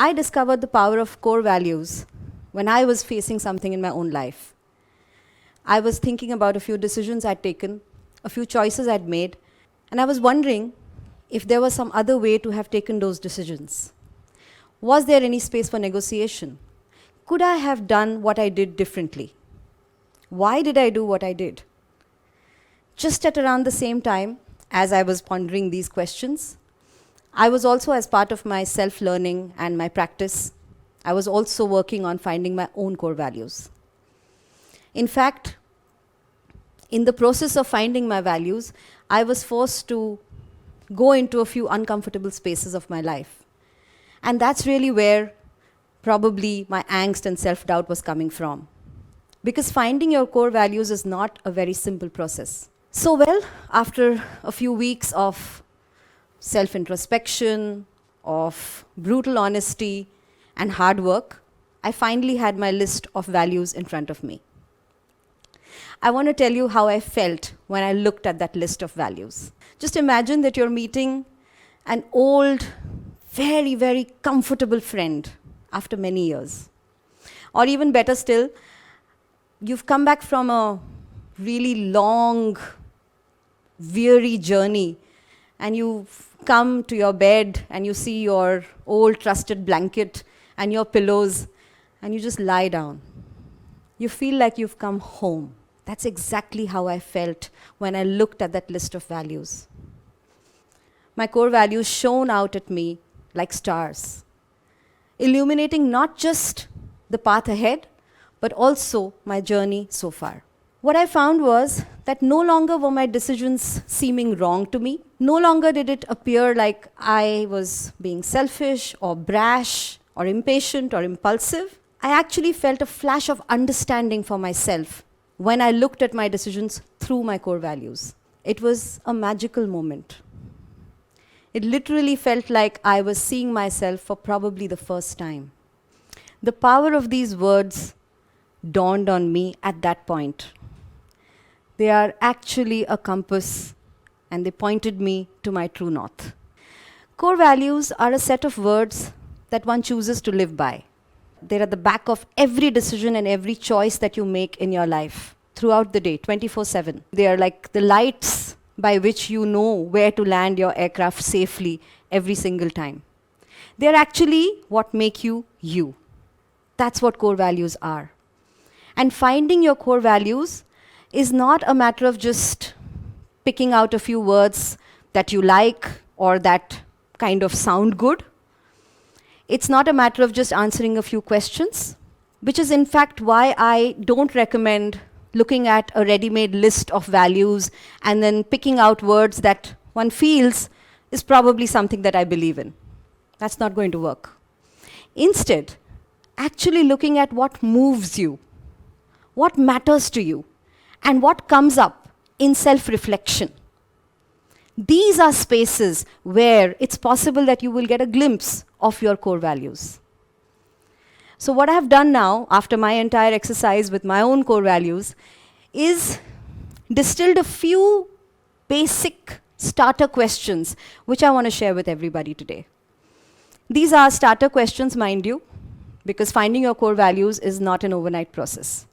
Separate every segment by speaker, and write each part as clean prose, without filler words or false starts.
Speaker 1: I discovered the power of core values when I was facing something in my own life. I was thinking about a few decisions I'd taken, a few choices I'd made, and I was wondering if there was some other way to have taken those decisions. Was there any space for negotiation? Could I have done what I did differently? Why did I do what I did? Just at around the same time as I was pondering these questions, I was also, as part of my self-learning and my practice, I was also working on finding my own core values. In fact, in the process of finding my values, I was forced to go into a few uncomfortable spaces of my life. And that's really where probably my angst and self-doubt was coming from. Because finding your core values is not a very simple process. So well, after a few weeks of self-introspection, of brutal honesty and hard work, I finally had my list of values in front of me. I want to tell you how I felt when I looked at that list of values. Just imagine that you're meeting an old, very, very comfortable friend after many years. Or even better still, you've come back from a really long, weary journey, and you've come to your bed and you see your old trusted blanket and your pillows, and you just lie down. You feel like you've come home. That's exactly how I felt when I looked at that list of values. My core values shone out at me like stars, illuminating not just the path ahead, but also my journey so far. What I found was that no longer were my decisions seeming wrong to me. No longer did it appear like I was being selfish or brash or impatient or impulsive. I actually felt a flash of understanding for myself when I looked at my decisions through my core values. It was a magical moment. It literally felt like I was seeing myself for probably the first time. The power of these words dawned on me at that point. They are actually a compass, and they pointed me to my true north. Core values are a set of words that one chooses to live by. They're at the back of every decision and every choice that you make in your life throughout the day, 24/7. They are like the lights by which you know where to land your aircraft safely every single time. They're actually what make you you. That's what core values are. And finding your core values is not a matter of just picking out a few words that you like or that kind of sound good. It's not a matter of just answering a few questions, which is in fact why I don't recommend looking at a ready-made list of values and then picking out words that one feels is probably something that I believe in. That's not going to work. Instead, actually looking at what moves you, what matters to you, and what comes up in self-reflection. These are spaces where it's possible that you will get a glimpse of your core values. So what I've done now, after my entire exercise with my own core values, is distilled a few basic starter questions, which I want to share with everybody today. These are starter questions, mind you, because finding your core values is not an overnight process.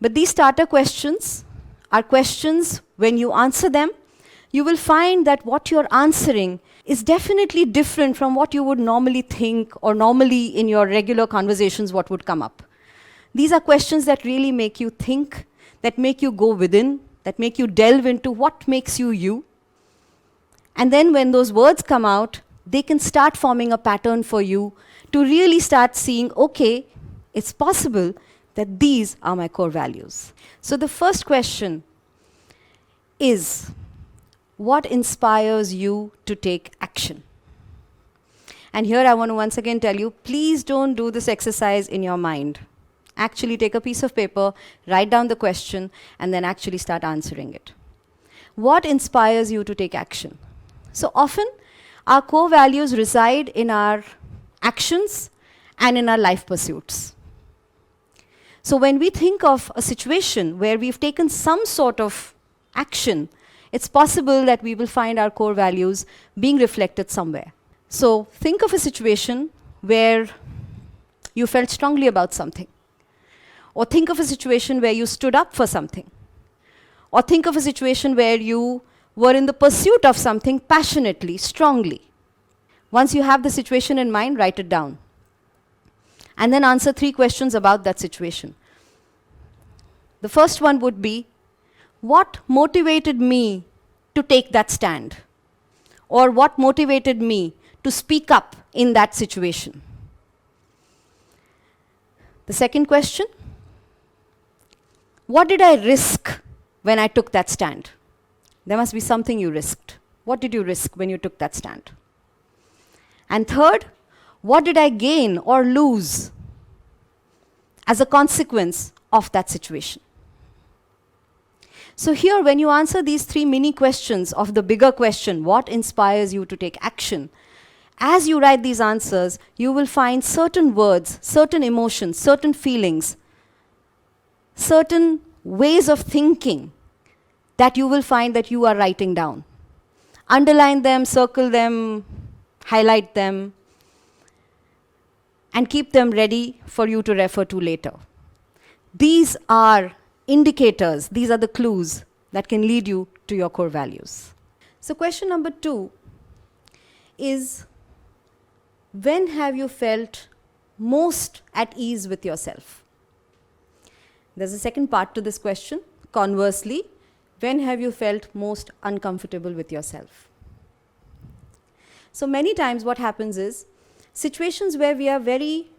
Speaker 1: But these starter questions are questions, when you answer them, you will find that what you're answering is definitely different from what you would normally think or normally in your regular conversations what would come up. These are questions that really make you think, that make you go within, that make you delve into what makes you you. And then when those words come out, they can start forming a pattern for you to really start seeing, okay, it's possible that these are my core values. So the first question is, what inspires you to take action? And here I want to once again tell you, please don't do this exercise in your mind. Actually take a piece of paper, write down the question, and then actually start answering it. What inspires you to take action? So often, our core values reside in our actions and in our life pursuits. So when we think of a situation where we've taken some sort of action, it's possible that we will find our core values being reflected somewhere. So think of a situation where you felt strongly about something. Or think of a situation where you stood up for something. Or think of a situation where you were in the pursuit of something passionately, strongly. Once you have the situation in mind, write it down. And then answer 3 questions about that situation. The first one would be, what motivated me to take that stand? Or what motivated me to speak up in that situation? The second question, what did I risk when I took that stand? There must be something you risked. What did you risk when you took that stand? And third, what did I gain or lose as a consequence of that situation? So here, when you answer these 3 mini questions of the bigger question, what inspires you to take action? As you write these answers, you will find certain words, certain emotions, certain feelings, certain ways of thinking that you will find that you are writing down. Underline them, circle them, highlight them, and keep them ready for you to refer to later. These are indicators, these are the clues that can lead you to your core values. So question number 2 is, when have you felt most at ease with yourself? There's a second part to this question. Conversely, when have you felt most uncomfortable with yourself? So many times what happens is, situations where we are very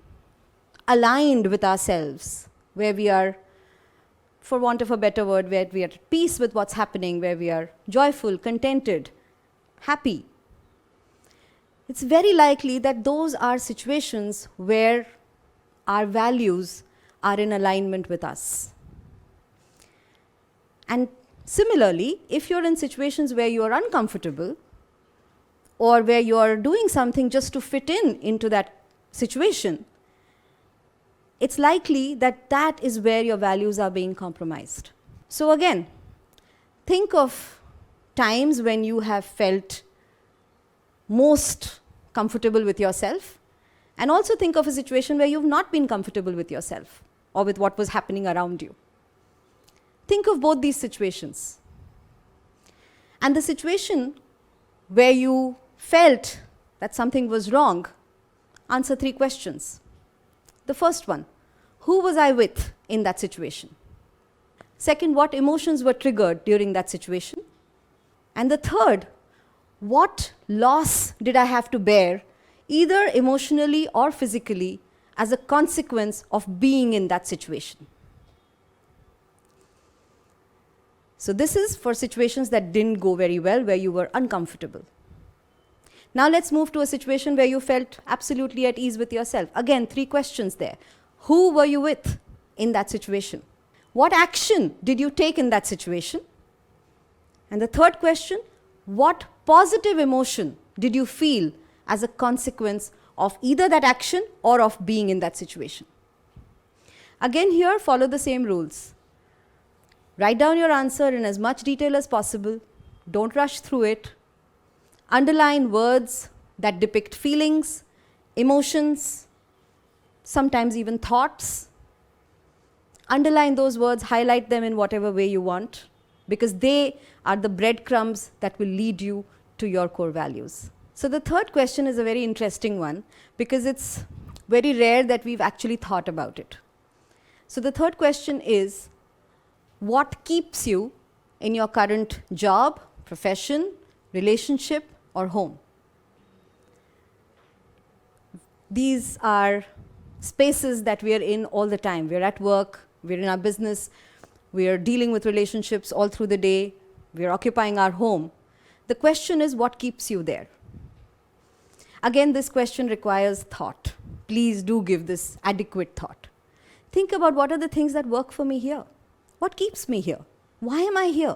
Speaker 1: aligned with ourselves, where we are, for want of a better word, where we are at peace with what's happening, where we are joyful, contented, happy, it's very likely that those are situations where our values are in alignment with us. And similarly, if you're in situations where you are uncomfortable, or where you are doing something just to fit in into that situation, it's likely that that is where your values are being compromised. So again, think of times when you have felt most comfortable with yourself, and also think of a situation where you've not been comfortable with yourself or with what was happening around you. Think of both these situations. And the situation where you felt that something was wrong, answer 3 questions. The first one, who was I with in that situation? Second, what emotions were triggered during that situation? And the third, what loss did I have to bear, either emotionally or physically, as a consequence of being in that situation? So this is for situations that didn't go very well, where you were uncomfortable. Now let's move to a situation where you felt absolutely at ease with yourself. Again, 3 questions there. Who were you with in that situation? What action did you take in that situation? And the third question, what positive emotion did you feel as a consequence of either that action or of being in that situation? Again, here, follow the same rules. Write down your answer in as much detail as possible. Don't rush through it. Underline words that depict feelings, emotions, sometimes even thoughts. Underline those words, highlight them in whatever way you want, because they are the breadcrumbs that will lead you to your core values. So the third question is a very interesting one, because it's very rare that we've actually thought about it. So the third question is, what keeps you in your current job, profession, relationship, or home? These are spaces that we are in all the time. We're at work, we're in our business, we are dealing with relationships all through the day, we're occupying our home. The question is, what keeps you there? Again, this question requires thought. Please do give this adequate thought. Think about, what are the things that work for me here? What keeps me here? Why am I here?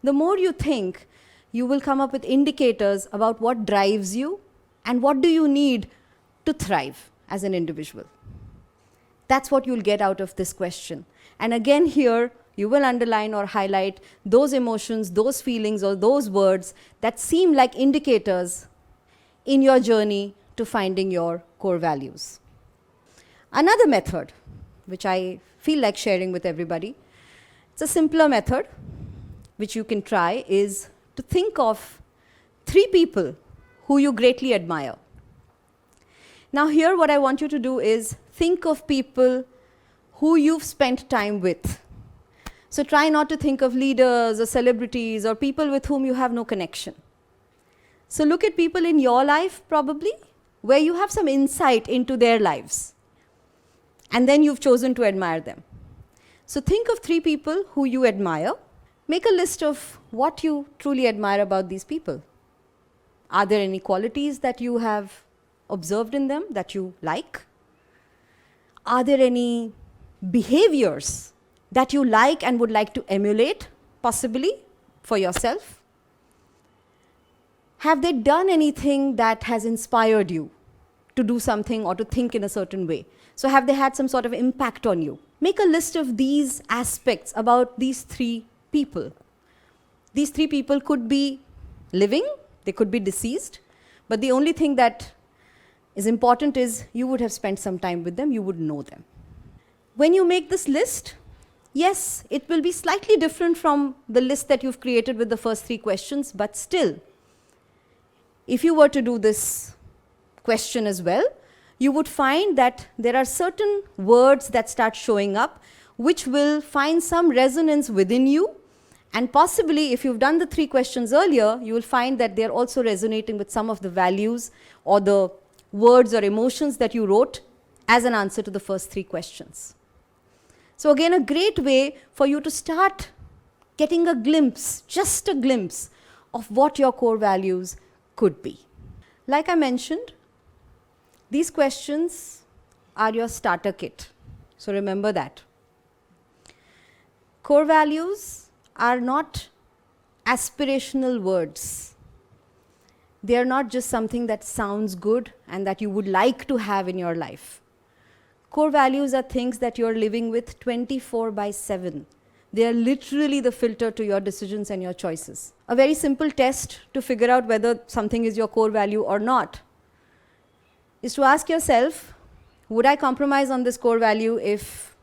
Speaker 1: The more you think, you will come up with indicators about what drives you and what do you need to thrive as an individual. That's what you'll get out of this question. And again here, you will underline or highlight those emotions, those feelings, or those words that seem like indicators in your journey to finding your core values. Another method, which I feel like sharing with everybody, it's a simpler method which you can try, is to think of 3 people who you greatly admire. Now here what I want you to do is think of people who you've spent time with. So try not to think of leaders or celebrities or people with whom you have no connection. So look at people in your life probably where you have some insight into their lives. And then you've chosen to admire them. So think of 3 people who you admire. Make a list of what you truly admire about these people. Are there any qualities that you have observed in them that you like? Are there any behaviors that you like and would like to emulate, possibly, for yourself? Have they done anything that has inspired you to do something or to think in a certain way? So have they had some sort of impact on you? Make a list of these aspects about these 3 people. These 3 people could be living, they could be deceased, but the only thing that is important is you would have spent some time with them, you would know them. When you make this list, yes, it will be slightly different from the list that you've created with the first 3 questions, but still, if you were to do this question as well, you would find that there are certain words that start showing up which will find some resonance within you, and possibly if you've done the 3 questions earlier, you will find that they're also resonating with some of the values or the words or emotions that you wrote as an answer to the first 3 questions. So again, a great way for you to start getting a glimpse, just a glimpse, of what your core values could be. Like I mentioned, these questions are your starter kit. So remember that. Core values are not aspirational words. They are not just something that sounds good and that you would like to have in your life. Core values are things that you're living with 24/7. They are literally the filter to your decisions and your choices. A very simple test to figure out whether something is your core value or not is to ask yourself, would I compromise on this core value if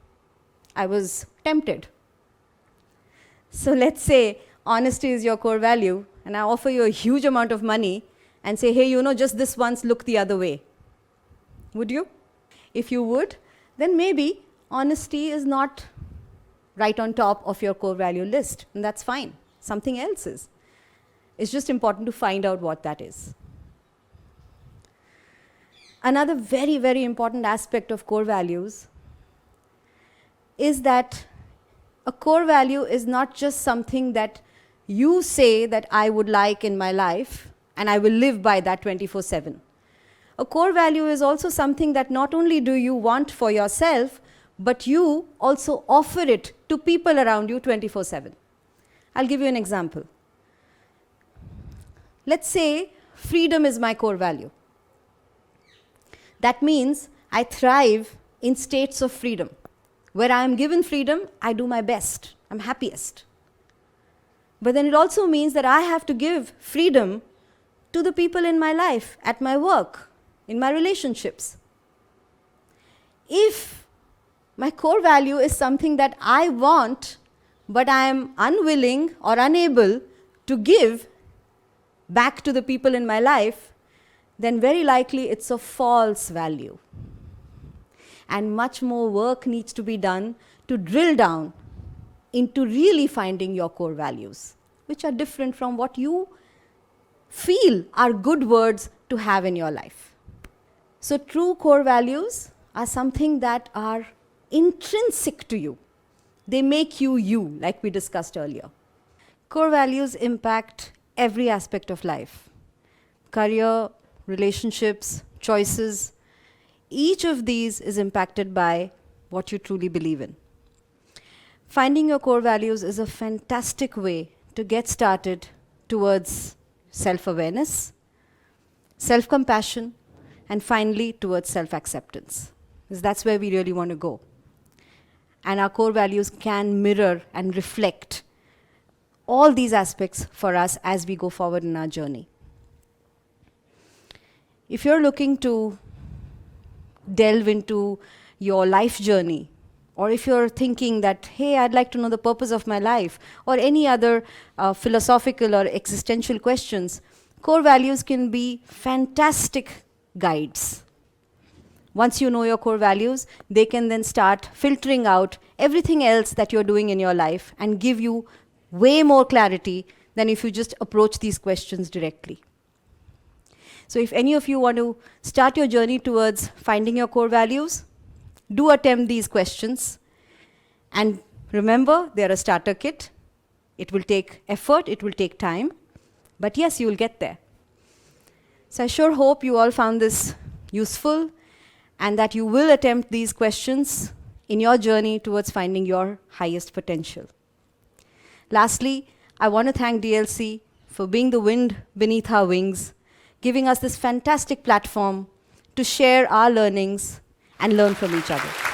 Speaker 1: I was tempted? So let's say honesty is your core value, and I offer you a huge amount of money and say, hey, just this once, look the other way. Would you? If you would, then maybe honesty is not right on top of your core value list, and that's fine. Something else is. It's just important to find out what that is. Another very, very important aspect of core values is that a core value is not just something that you say that I would like in my life and I will live by that 24/7. A core value is also something that not only do you want for yourself, but you also offer it to people around you 24/7. I'll give you an example. Let's say freedom is my core value. That means I thrive in states of freedom. Where I am given freedom, I do my best. I'm happiest. But then it also means that I have to give freedom to the people in my life, at my work, in my relationships. If my core value is something that I want, but I am unwilling or unable to give back to the people in my life, then very likely it's a false value. And much more work needs to be done to drill down into really finding your core values, which are different from what you feel are good words to have in your life. So true core values are something that are intrinsic to you. They make you you, like we discussed earlier. Core values impact every aspect of life. Career, relationships, choices. Each of these is impacted by what you truly believe in. Finding your core values is a fantastic way to get started towards self-awareness, self-compassion, and finally towards self-acceptance. Because that's where we really want to go. And our core values can mirror and reflect all these aspects for us as we go forward in our journey. If you're looking to delve into your life journey, or if you're thinking that, hey, I'd like to know the purpose of my life, or any other philosophical or existential questions, core values can be fantastic guides. Once you know your core values, they can then start filtering out everything else that you're doing in your life and give you way more clarity than if you just approach these questions directly. So if any of you want to start your journey towards finding your core values, do attempt these questions. And remember, they're a starter kit. It will take effort, it will take time, but yes, you will get there. So I sure hope you all found this useful and that you will attempt these questions in your journey towards finding your highest potential. Lastly, I want to thank DLC for being the wind beneath our wings, giving us this fantastic platform to share our learnings and learn from each other.